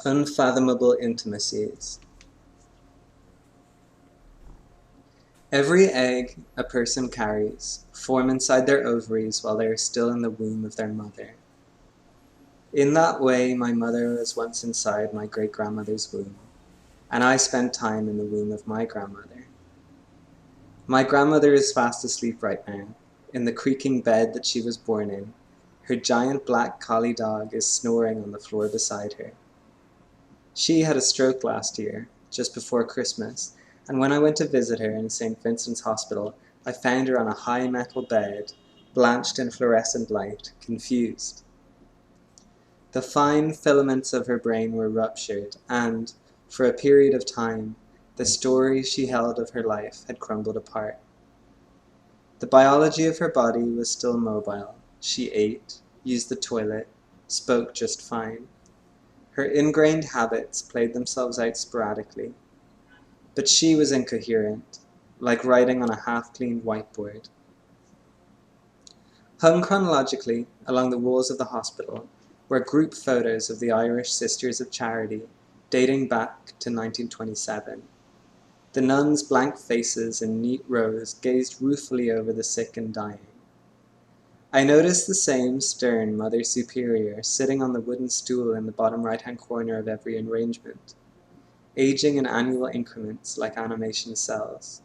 Unfathomable Intimacies. Every egg a person carries form inside their ovaries while they are still in the womb of their mother. In that way, my mother was once inside my great-grandmother's womb, and I spent time in the womb of my grandmother. My grandmother is fast asleep right now, in the creaking bed that she was born in. Her giant black collie dog is snoring on the floor beside her. She had a stroke last year, just before Christmas, and when I went to visit her in St. Vincent's Hospital, I found her on a high metal bed, blanched in fluorescent light, confused. The fine filaments of her brain were ruptured, and, for a period of time, the story she held of her life had crumbled apart. The biology of her body was still mobile. She ate, used the toilet, spoke just fine. Her ingrained habits played themselves out sporadically. But she was incoherent, like writing on a half-cleaned whiteboard. Hung chronologically along the walls of the hospital were group photos of the Irish Sisters of Charity dating back to 1927. The nuns' blank faces in neat rows gazed ruefully over the sick and dying. I noticed the same stern Mother Superior sitting on the wooden stool in the bottom right-hand corner of every arrangement, aging in annual increments like animation cells.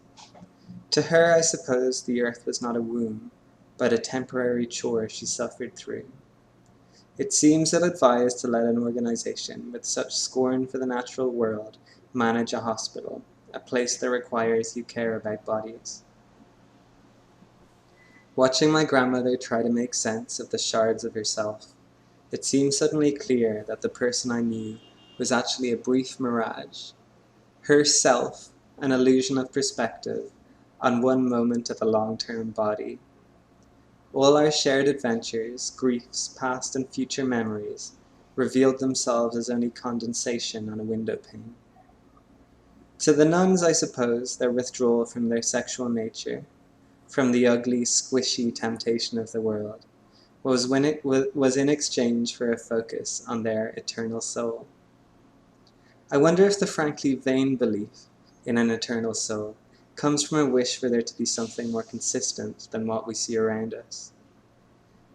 To her, I suppose, the earth was not a womb, but a temporary chore she suffered through. It seems ill-advised to let an organization with such scorn for the natural world manage a hospital, a place that requires you care about bodies. Watching my grandmother try to make sense of the shards of herself, it seemed suddenly clear that the person I knew was actually a brief mirage. Herself, an illusion of perspective on one moment of a long-term body. All our shared adventures, griefs, past and future memories revealed themselves as only condensation on a window pane. To the nuns, I suppose, their withdrawal from their sexual nature, from the ugly, squishy temptation of the world, was in exchange for a focus on their eternal soul. I wonder if the frankly vain belief in an eternal soul comes from a wish for there to be something more consistent than what we see around us.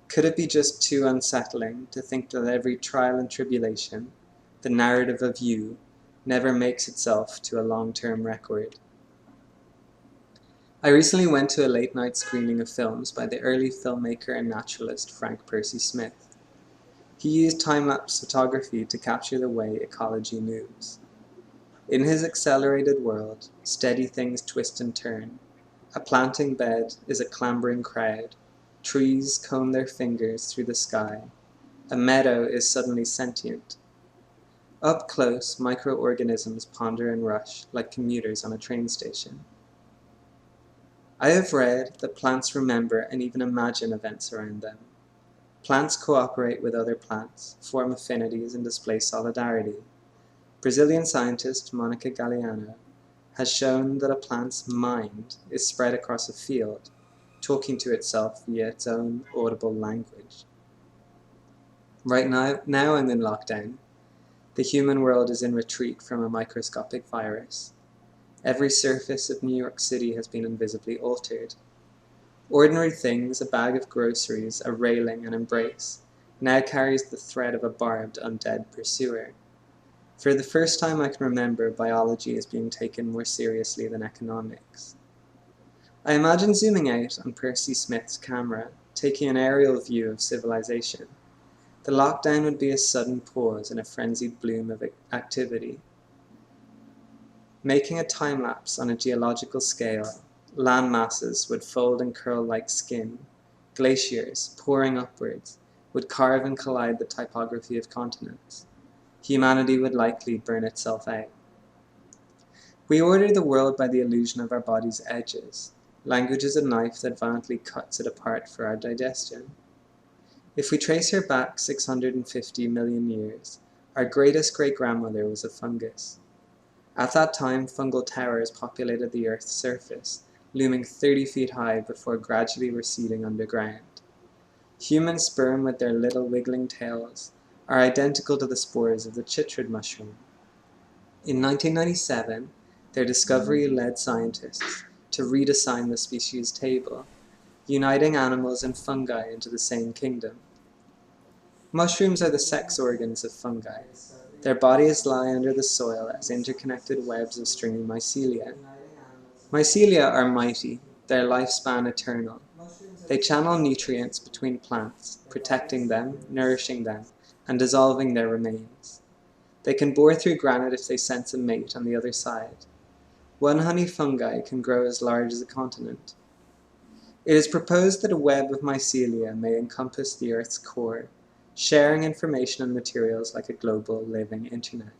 Could it be just too unsettling to think that every trial and tribulation, the narrative of you, never makes itself to a long-term record? I recently went to a late-night screening of films by the early filmmaker and naturalist Frank Percy Smith. He used time-lapse photography to capture the way ecology moves. In his accelerated world, steady things twist and turn. A planting bed is a clambering crowd. Trees comb their fingers through the sky. A meadow is suddenly sentient. Up close, microorganisms ponder and rush like commuters on a train station. I have read that plants remember and even imagine events around them. Plants cooperate with other plants, form affinities, and display solidarity. Brazilian scientist Monica Galeano has shown that a plant's mind is spread across a field, talking to itself via its own audible language. Right now I'm in lockdown. The human world is in retreat from a microscopic virus. Every surface of New York City has been invisibly altered. Ordinary things, a bag of groceries, a railing, an embrace, now carries the thread of a barbed undead pursuer. For the first time I can remember, biology is being taken more seriously than economics. I imagine zooming out on Percy Smith's camera, taking an aerial view of civilization. The lockdown would be a sudden pause in a frenzied bloom of activity. Making a time-lapse on a geological scale, land masses would fold and curl like skin. Glaciers, pouring upwards, would carve and collide the typography of continents. Humanity would likely burn itself out. We order the world by the illusion of our body's edges. Language is a knife that violently cuts it apart for our digestion. If we trace her back 650 million years, our greatest great-grandmother was a fungus. At that time, fungal towers populated the Earth's surface, looming 30 feet high before gradually receding underground. Human sperm with their little wiggling tails are identical to the spores of the chytrid mushroom. In 1997, their discovery led scientists to redesign the species table, uniting animals and fungi into the same kingdom. Mushrooms are the sex organs of fungi. Their bodies lie under the soil as interconnected webs of stringy mycelia. Mycelia are mighty, their lifespan eternal. They channel nutrients between plants, protecting them, nourishing them, and dissolving their remains. They can bore through granite if they sense a mate on the other side. One honey fungi can grow as large as a continent. It is proposed that a web of mycelia may encompass the Earth's core, sharing information and materials like a global living internet.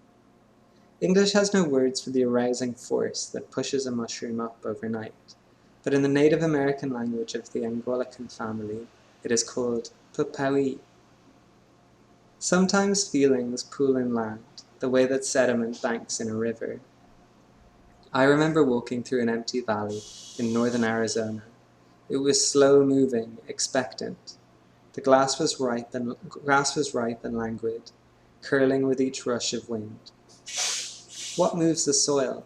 English has no words for the arousing force that pushes a mushroom up overnight, but in the Native American language of the Angolican family, it is called pupawi. Sometimes feelings pool in land, the way that sediment banks in a river. I remember walking through an empty valley in northern Arizona. It was slow-moving, expectant. The grass was ripe and languid, curling with each rush of wind. What moves the soil?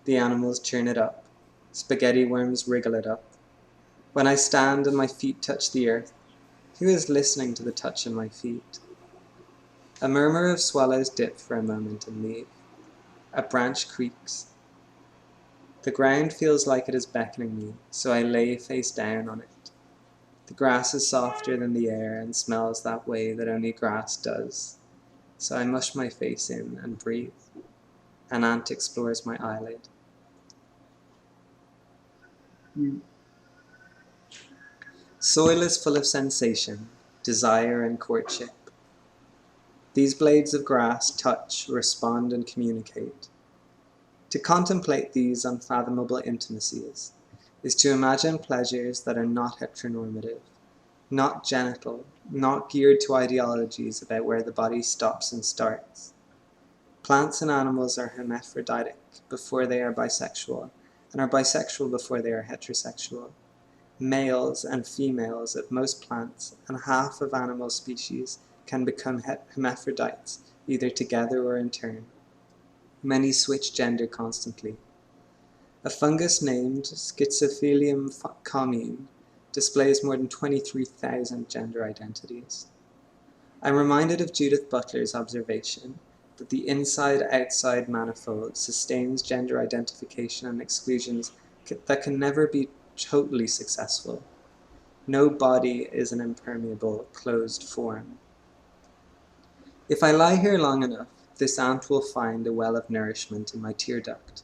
The animals churn it up. Spaghetti worms wriggle it up. When I stand and my feet touch the earth, who is listening to the touch of my feet? A murmur of swallows dip for a moment and leave. A branch creaks. The ground feels like it is beckoning me, so I lay face down on it. The grass is softer than the air and smells that way that only grass does, so I mush my face in and breathe. An ant explores my eyelid. Soil is full of sensation, desire and courtship. These blades of grass touch, respond and communicate. To contemplate these unfathomable intimacies is to imagine pleasures that are not heteronormative, not genital, not geared to ideologies about where the body stops and starts. Plants and animals are hermaphroditic before they are bisexual, and are bisexual before they are heterosexual. Males and females of most plants and half of animal species can become hermaphrodites, either together or in turn. Many switch gender constantly. A fungus named Schizophilium commune displays more than 23,000 gender identities. I'm reminded of Judith Butler's observation that the inside-outside manifold sustains gender identification and exclusions that can never be totally successful. No body is an impermeable, closed form. If I lie here long enough, this ant will find a well of nourishment in my tear duct.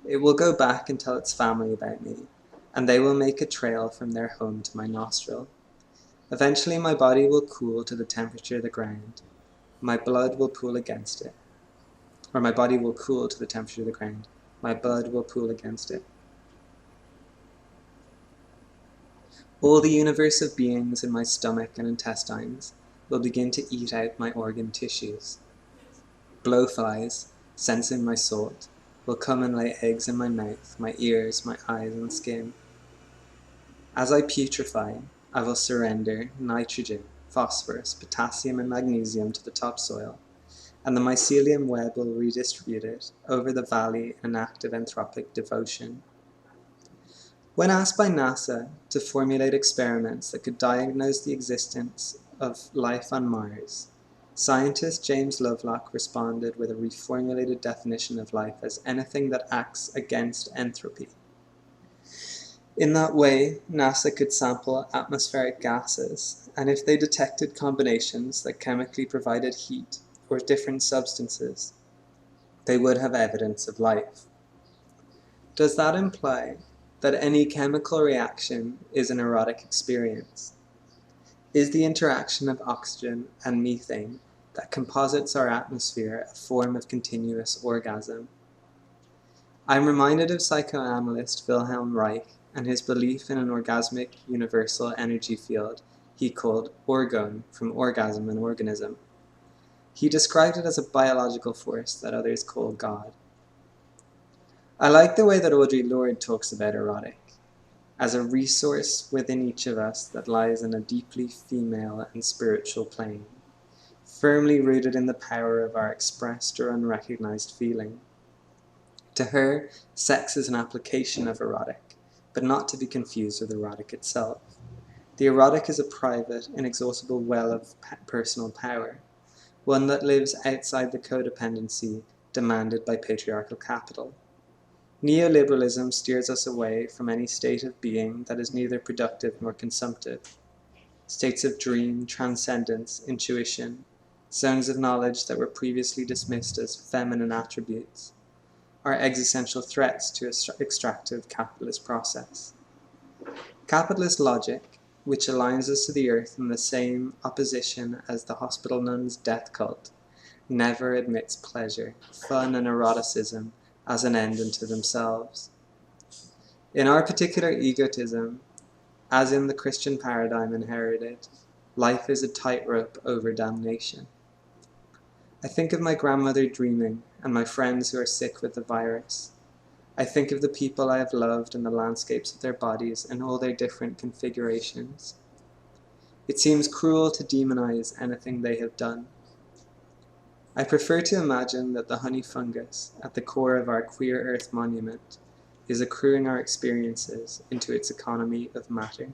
It will go back and tell its family about me, and they will make a trail from their home to my nostril. Eventually my body will cool to the temperature of the ground. My blood will pool against it. Or my body will cool to the temperature of the ground. My blood will pool against it. All the universe of beings in my stomach and intestines will begin to eat out my organ tissues. Blowflies, sensing my salt, will come and lay eggs in my mouth, my ears, my eyes and skin. As I putrefy, I will surrender nitrogen, phosphorus, potassium and magnesium to the topsoil, and the mycelium web will redistribute it over the valley in an act of anthropic devotion. When asked by NASA to formulate experiments that could diagnose the existence of life on Mars, scientist James Lovelock responded with a reformulated definition of life as anything that acts against entropy. In that way, NASA could sample atmospheric gases, and if they detected combinations that chemically provided heat or different substances, they would have evidence of life. Does that imply that any chemical reaction is an erotic experience? Is the interaction of oxygen and methane that composites our atmosphere a form of continuous orgasm? I'm reminded of psychoanalyst Wilhelm Reich and his belief in an orgasmic universal energy field he called orgone, from orgasm and organism. He described it as a biological force that others call God. I like the way that Audre Lorde talks about erotic, as a resource within each of us that lies in a deeply female and spiritual plane. firmly rooted in the power of our expressed or unrecognized feeling. To her, sex is an application of erotic, but not to be confused with erotic itself. The erotic is a private, inexhaustible well of personal power, one that lives outside the codependency demanded by patriarchal capital. Neoliberalism steers us away from any state of being that is neither productive nor consumptive. States of dream, transcendence, intuition, zones of knowledge that were previously dismissed as feminine attributes, are existential threats to extractive capitalist process. Capitalist logic, which aligns us to the earth in the same opposition as the hospital nun's death cult, never admits pleasure, fun, and eroticism as an end unto themselves. In our particular egotism, as in the Christian paradigm inherited, life is a tightrope over damnation. I think of my grandmother dreaming and my friends who are sick with the virus. I think of the people I have loved and the landscapes of their bodies in all their different configurations. It seems cruel to demonize anything they have done. I prefer to imagine that the honey fungus at the core of our queer earth monument is accruing our experiences into its economy of matter.